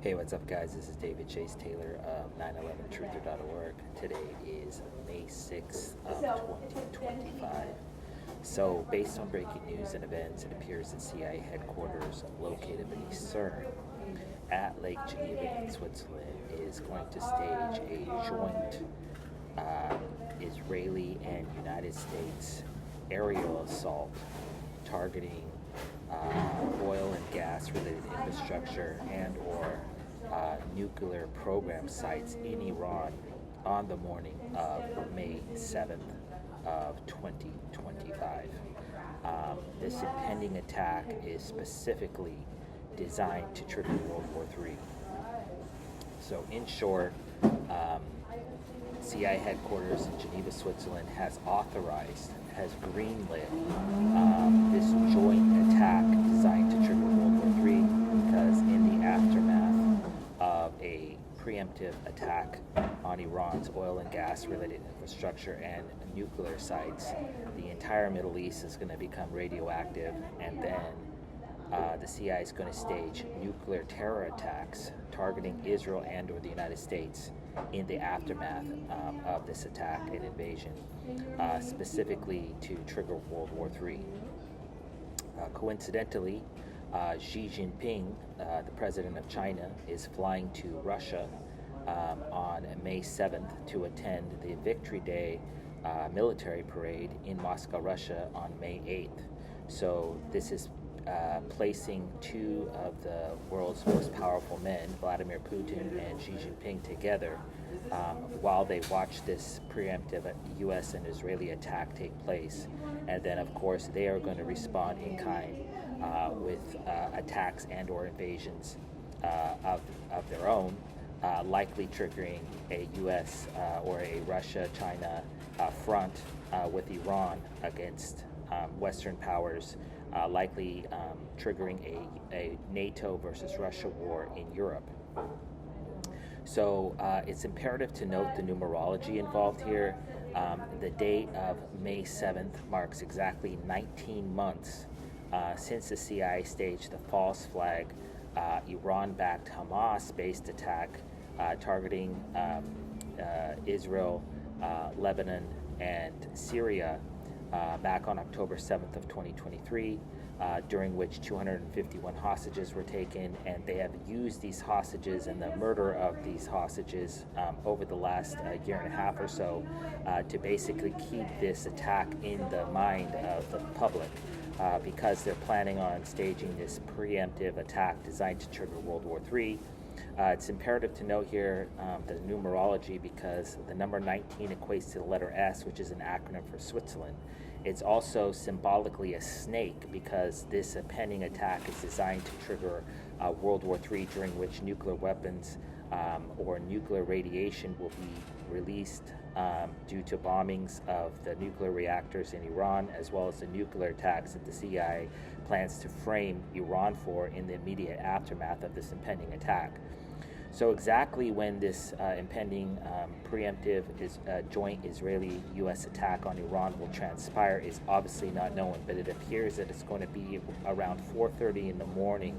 Hey, what's up, guys? This is David Chase Taylor of 911truther.org. Today is May 6th of 2025. So, based on breaking news and events, it appears that CIA headquarters located beneath CERN at Lake Geneva in Switzerland is going to stage a joint Israeli and United States aerial assault targeting oil and gas related infrastructure and or nuclear program sites in Iran on the morning of May 7th of 2025. This impending attack is specifically designed to trigger World War III. So in short, CIA headquarters in Geneva, Switzerland has greenlit this joint attack designed to trigger World War III because in the aftermath of a preemptive attack on Iran's oil and gas related infrastructure and nuclear sites, the entire Middle East is going to become radioactive, and then the CIA is going to stage nuclear terror attacks targeting Israel and or the United States in the aftermath of this attack and invasion, specifically to trigger World War III. Coincidentally, Xi Jinping, the president of China, is flying to Russia on May 7th to attend the Victory Day military parade in Moscow, Russia on May 8th. So this is placing two of the world's most powerful men, Vladimir Putin and Xi Jinping, together while they watch this preemptive U.S. and Israeli attack take place. And then, of course, they are going to respond in kind with attacks and or invasions of their own, likely triggering a U.S. Or a Russia-China front with Iran against Western powers, likely triggering a NATO versus Russia war in Europe. So it's imperative to note the numerology involved here. The date of May 7th marks exactly 19 months since the CIA staged the false flag Iran-backed Hamas-based attack targeting Israel, Lebanon, and Syria back on October 7th of 2023, during which 251 hostages were taken, and they have used these hostages and the murder of these hostages over the last year and a half or so to basically keep this attack in the mind of the public because they're planning on staging this preemptive attack designed to trigger World War III. It's imperative to note here the numerology because the number 19 equates to the letter S, which is an acronym for Switzerland. It's also symbolically a snake because this pending attack is designed to trigger World War III, during which nuclear weapons or nuclear radiation will be released due to bombings of the nuclear reactors in Iran, as well as the nuclear attacks that the CIA plans to frame Iran for in the immediate aftermath of this impending attack. So exactly when this impending preemptive joint Israeli-U.S. attack on Iran will transpire is obviously not known, but it appears that it's going to be around 4:30 in the morning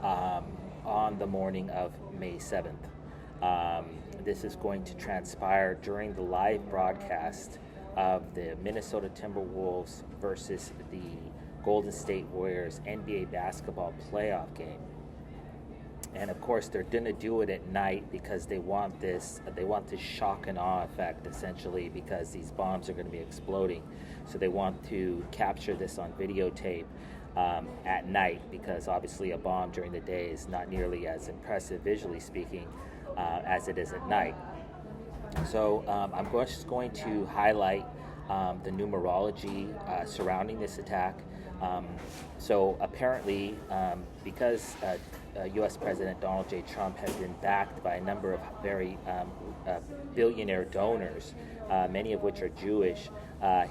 on the morning of May 7th. This is going to transpire during the live broadcast of the Minnesota Timberwolves versus the Golden State Warriors NBA basketball playoff game. And of course, they're going to do it at night because they want this shock and awe effect, essentially, because these bombs are going to be exploding. So they want to capture this on videotape at night, because obviously a bomb during the day is not nearly as impressive, visually speaking, as it is at night. So I'm just going to highlight the numerology surrounding this attack. So apparently, because U.S. President Donald J. Trump has been backed by a number of very billionaire donors, many of which are Jewish,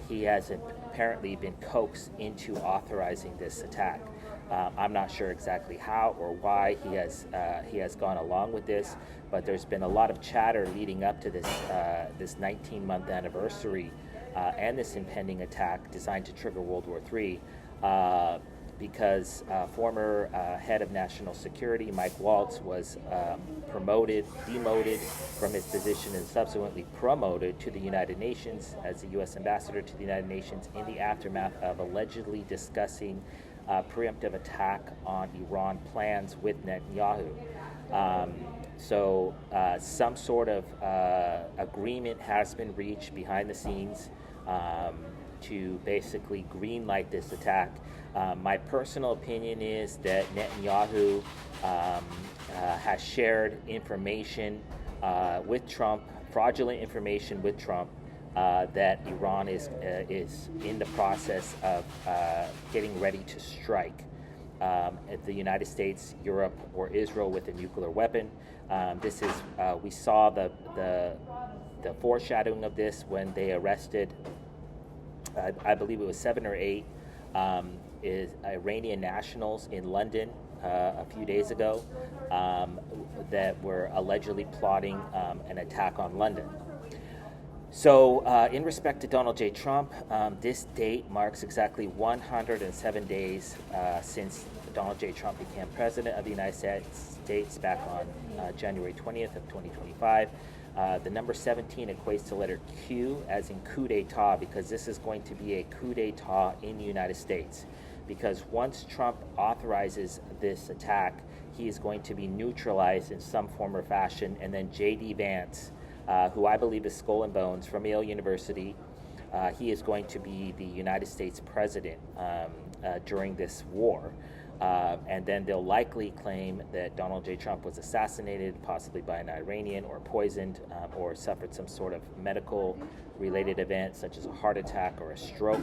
he has apparently been coaxed into authorizing this attack. I'm not sure exactly how or why he has gone along with this, but there's been a lot of chatter leading up to this 19-month anniversary and this impending attack designed to trigger World War III. because former head of national security Mike Waltz was demoted from his position and subsequently promoted to the United Nations as the U.S. ambassador to the United Nations in the aftermath of allegedly discussing preemptive attack on Iran plans with Netanyahu. So some sort of agreement has been reached behind the scenes to basically greenlight this attack. My personal opinion is that Netanyahu has shared information with Trump, fraudulent information with Trump, that Iran is in the process of getting ready to strike at the United States, Europe, or Israel with a nuclear weapon. We saw the foreshadowing of this when they arrested, I believe it was 7 or 8 Iranian nationals in London a few days ago that were allegedly plotting an attack on London. So in respect to Donald J. Trump, this date marks exactly 107 days since Donald J. Trump became president of the United States back on January 20th of 2025. The number 17 equates to letter Q as in coup d'etat, because this is going to be a coup d'etat in the United States. Because once Trump authorizes this attack, he is going to be neutralized in some form or fashion, and then J.D. Vance, who I believe is Skull and Bones from Yale University, he is going to be the United States president during this war. And then they'll likely claim that Donald J. Trump was assassinated, possibly by an Iranian, or poisoned, or suffered some sort of medical-related event, such as a heart attack or a stroke.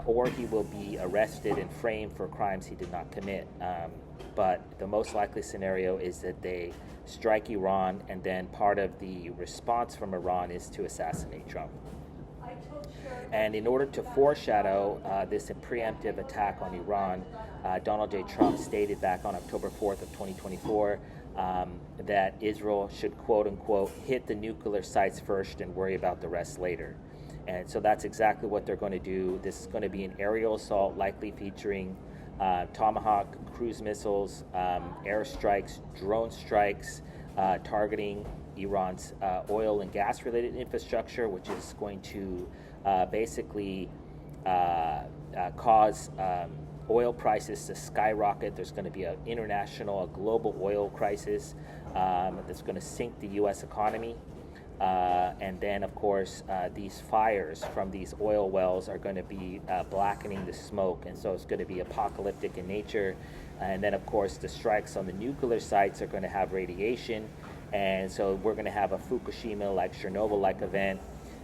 Or he will be arrested and framed for crimes he did not commit. But the most likely scenario is that they strike Iran, and then part of the response from Iran is to assassinate Trump. And in order to foreshadow this preemptive attack on Iran, Donald J. Trump stated back on October 4th of 2024 that Israel should, quote unquote, hit the nuclear sites first and worry about the rest later. And so that's exactly what they're going to do. This is going to be an aerial assault, likely featuring Tomahawk cruise missiles, airstrikes, drone strikes, targeting Iran's oil and gas related infrastructure, which is going to basically cause oil prices to skyrocket. There's going to be a global oil crisis that's going to sink the U.S. economy. And then, of course, these fires from these oil wells are going to be blackening the smoke, and so it's going to be apocalyptic in nature. And then, of course, the strikes on the nuclear sites are going to have radiation, and so we're going to have a Fukushima-like, Chernobyl-like event.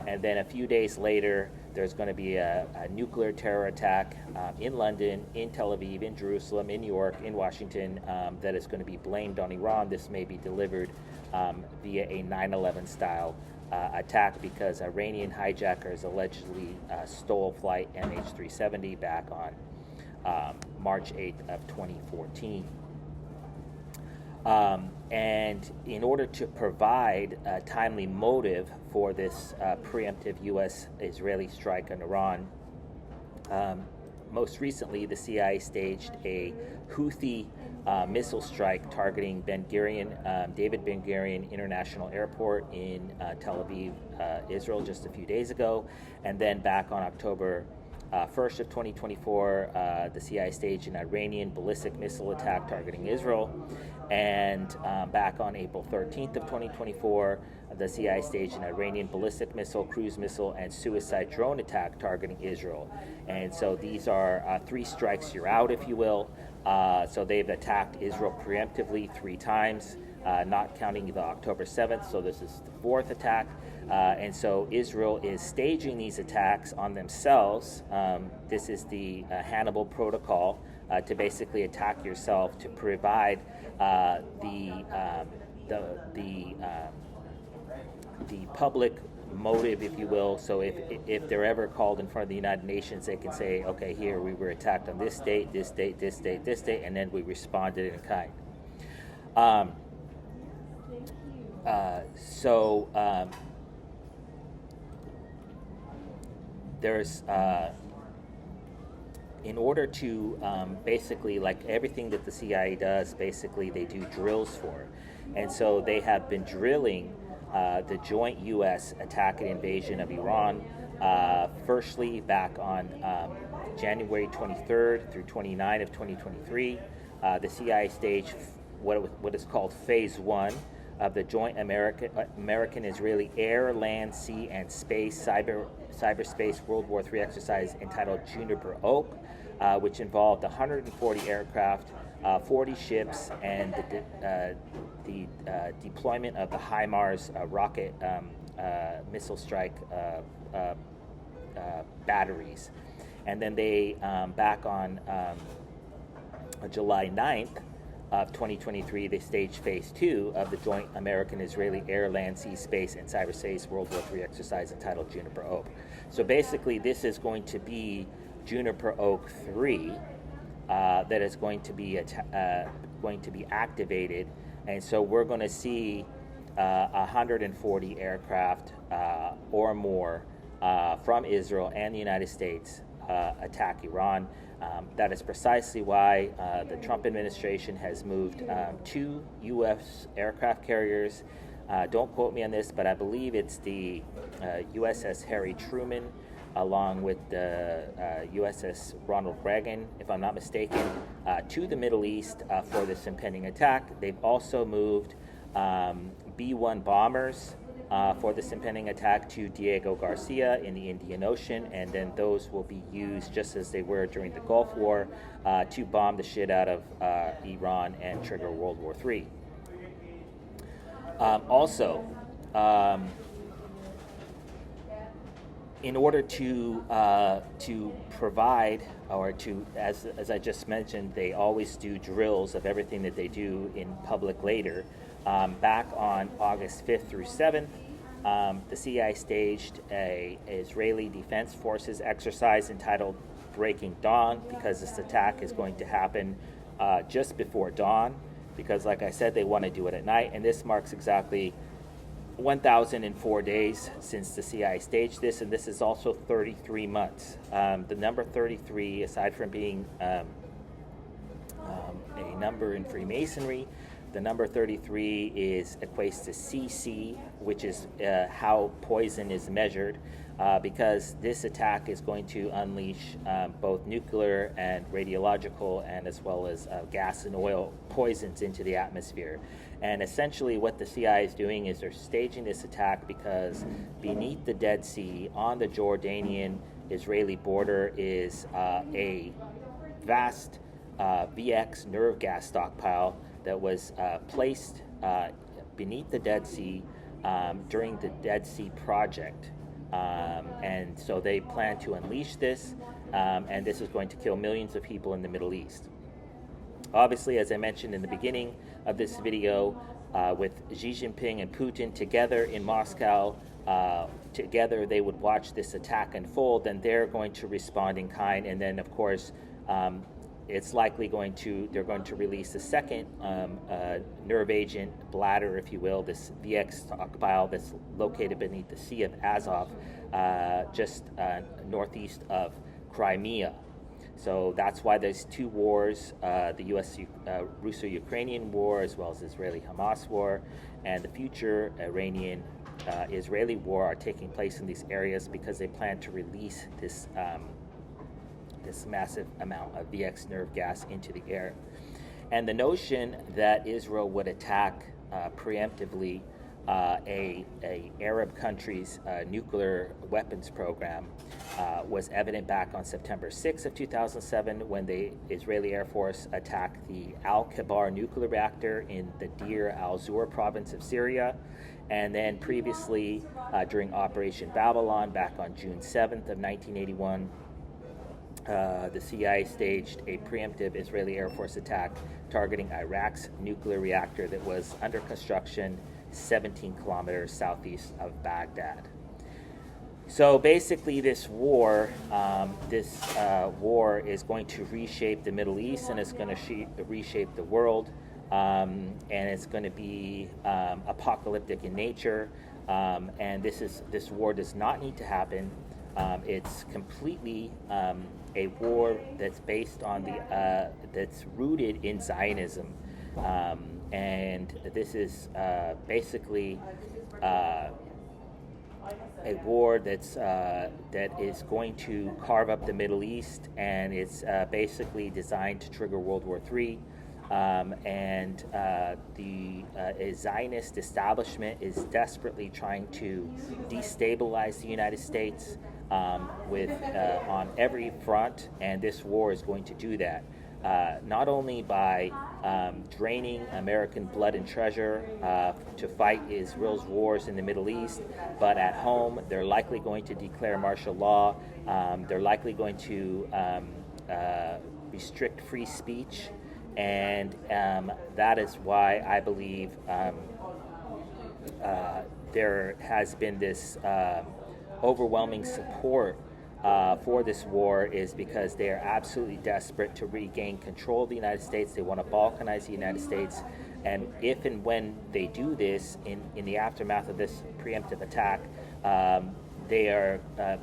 And then a few days later, there's going to be a nuclear terror attack in London, in Tel Aviv, in Jerusalem, in New York, in Washington, that is going to be blamed on Iran. This may be delivered via a 9/11 style attack, because Iranian hijackers allegedly stole flight MH370 back on March 8th of 2014. And in order to provide a timely motive for this preemptive U.S.-Israeli strike on Iran, most recently the CIA staged a Houthi missile strike targeting David Ben Gurion International Airport in Tel Aviv, Israel, just a few days ago. And then back on October 1st of 2024, the CIA staged an Iranian ballistic missile attack targeting Israel. And back on April 13th of 2024, the CIA staged an Iranian ballistic missile, cruise missile, and suicide drone attack targeting Israel. And so these are 3 strikes you're out, if you will. So they've attacked Israel preemptively 3 times, not counting the October 7th. So this is the 4th attack. And so Israel is staging these attacks on themselves. This is the Hannibal Protocol, to basically attack yourself to provide the public motive, if you will. So if they're ever called in front of the United Nations, they can say, okay, here we were attacked on this date, this date, this date, this date, and then we responded in kind. There's in order to basically, like everything that the CIA does, basically they do drills for. And so they have been drilling the joint U.S. attack and invasion of Iran, firstly back on January 23rd through 29 of 2023. The CIA staged what is called Phase 1 of the joint American-Israeli air, land, sea, and space cyberspace World War III exercise entitled Juniper Oak, which involved 140 aircraft, 40 ships, and the deployment of the HIMARS rocket missile strike batteries. And then they, back on July 9th of 2023, they staged Phase 2 of the joint American-Israeli air, land, sea, space, and cyberspace World War III exercise entitled Juniper Oak. So basically, this is going to be Juniper Oak 3 that is going to be activated, and so we're going to see 140 aircraft or more from Israel and the United States attack Iran. That is precisely why the Trump administration has moved 2 U.S. aircraft carriers. Don't quote me on this, but I believe it's the USS Harry Truman along with the USS Ronald Reagan, if I'm not mistaken, to the Middle East for this impending attack. They've also moved B-1 bombers for this impending attack to Diego Garcia in the Indian Ocean, and then those will be used just as they were during the Gulf War to bomb the shit out of Iran and trigger World War III. In order to provide, or to, as I just mentioned, they always do drills of everything that they do in public later. Back on August 5th through 7th, the CIA staged a Israeli Defense Forces exercise entitled Breaking Dawn, because this attack is going to happen just before dawn, because like I said, they want to do it at night, and this marks exactly 1,004 days since the CIA staged this, and this is also 33 months. The number 33, aside from being a number in Freemasonry, the number 33 equates to CC, which is how poison is measured, because this attack is going to unleash both nuclear and radiological, and as well as gas and oil poisons into the atmosphere. And essentially what the CIA is doing is they're staging this attack because beneath the Dead Sea on the Jordanian-Israeli border is a vast VX nerve gas stockpile that was placed beneath the Dead Sea during the Dead Sea Project. And so they plan to unleash this, and this is going to kill millions of people in the Middle East. Obviously, as I mentioned in the beginning of this video, with Xi Jinping and Putin together in Moscow, together they would watch this attack unfold, and they're going to respond in kind. And then, of course, it's likely they're going to release a second nerve agent bladder, if you will, this VX stockpile that's located beneath the Sea of Azov, just northeast of Crimea. So that's why there's 2 wars, the U.S. Russo-Ukrainian war, as well as Israeli-Hamas war, and the future Iranian-Israeli war are taking place in these areas because they plan to release this massive amount of VX nerve gas into the air. And the notion that Israel would attack preemptively a Arab country's nuclear weapons program was evident back on September 6th of 2007 when the Israeli Air Force attacked the Al-Kibar nuclear reactor in the Deir al-Zur province of Syria. And then previously during Operation Babylon back on June 7th of 1981, the CIA staged a preemptive Israeli Air Force attack targeting Iraq's nuclear reactor that was under construction 17 kilometers southeast of Baghdad. So basically this war is going to reshape the Middle East, and it's going to reshape the world, and it's going to be apocalyptic in nature, and this war does not need to happen. It's completely a war that's based on that's rooted in Zionism, and this is basically a war that is going to carve up the Middle East, and it's basically designed to trigger World War III. The Zionist establishment is desperately trying to destabilize the United States on every front, and this war is going to do that. Not only by draining American blood and treasure to fight Israel's wars in the Middle East, but at home they're likely going to declare martial law. They're likely going to restrict free speech, and that is why I believe there has been this overwhelming support for this war, is because they are absolutely desperate to regain control of the United States. They want to balkanize the United States, and if and when they do this in the aftermath of this preemptive attack,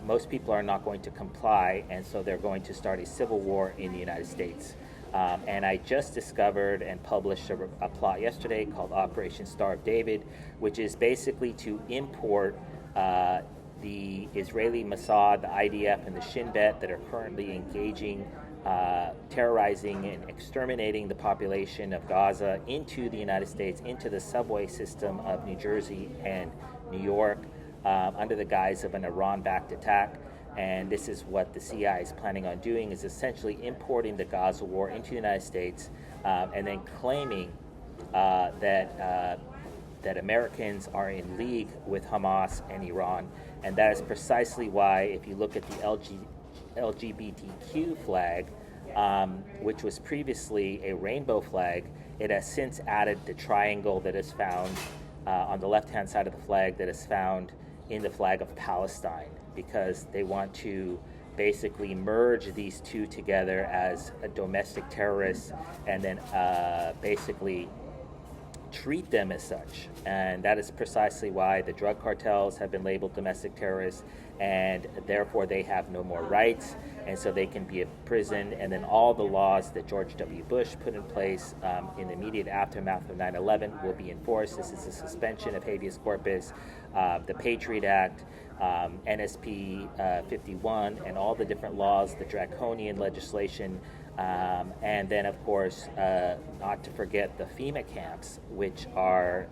most people are not going to comply, and so they're going to start a civil war in the United States. And I just discovered and published a plot yesterday called Operation Star of David, which is basically to import the Israeli Mossad, the IDF, and the Shin Bet that are currently engaging, terrorizing and exterminating the population of Gaza into the United States, into the subway system of New Jersey and New York, under the guise of an Iran-backed attack. And this is what the CIA is planning on doing, is essentially importing the Gaza war into the United States, and then claiming that Americans are in league with Hamas and Iran. And that is precisely why, if you look at the LGBTQ flag, which was previously a rainbow flag, it has since added the triangle that is found on the left-hand side of the flag, that is found in the flag of Palestine, because they want to basically merge these two together as a domestic terrorist, and then basically treat them as such. And that is precisely why the drug cartels have been labeled domestic terrorists, and therefore they have no more rights, and so they can be imprisoned. And then all the laws that George W. Bush put in place in the immediate aftermath of 9/11 will be enforced. This is the suspension of habeas corpus, the Patriot Act, NSP 51, and all the different laws, the draconian legislation, and then, of course, not to forget the FEMA camps, which are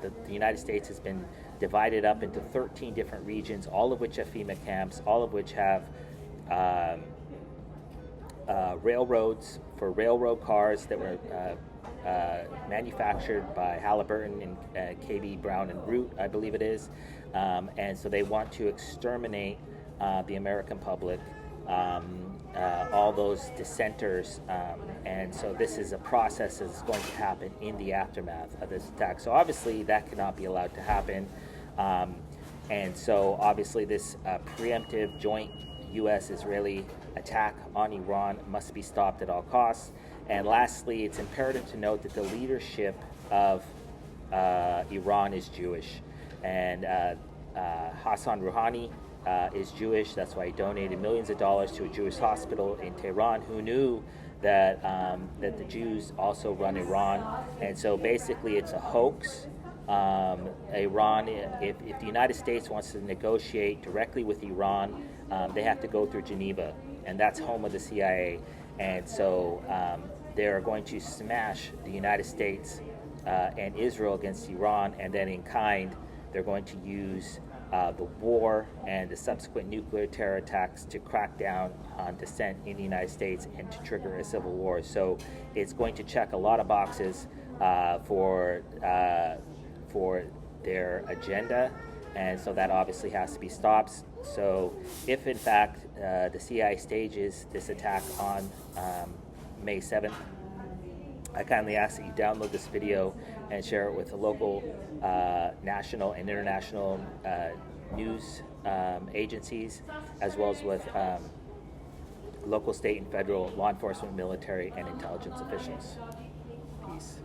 the United States has been divided up into 13 different regions, all of which have FEMA camps, all of which have railroads for railroad cars that were manufactured by Halliburton and KB Brown and Root, I believe it is. And so they want to exterminate the American public, all those dissenters, and so this is a process that's going to happen in the aftermath of this attack. So obviously that cannot be allowed to happen, and so obviously this preemptive joint U.S.-Israeli attack on Iran must be stopped at all costs. And lastly, it's imperative to note that the leadership of Iran is Jewish, and Hassan Rouhani is Jewish. That's why he donated millions of dollars to a Jewish hospital in Tehran. Who knew that that the Jews also run Iran? And so basically it's a hoax. Iran, if the United States wants to negotiate directly with Iran, they have to go through Geneva, and that's home of the CIA. And so they're going to smash the United States and Israel against Iran, and then in kind they're going to use the war and the subsequent nuclear terror attacks to crack down on dissent in the United States and to trigger a civil war. So it's going to check a lot of boxes for their agenda, and so that obviously has to be stopped. So if in fact the CIA stages this attack on May 7th, I kindly ask that you download this video and share it with the local, national, and international news agencies, as well as with local, state, and federal law enforcement, military, and intelligence officials. Peace.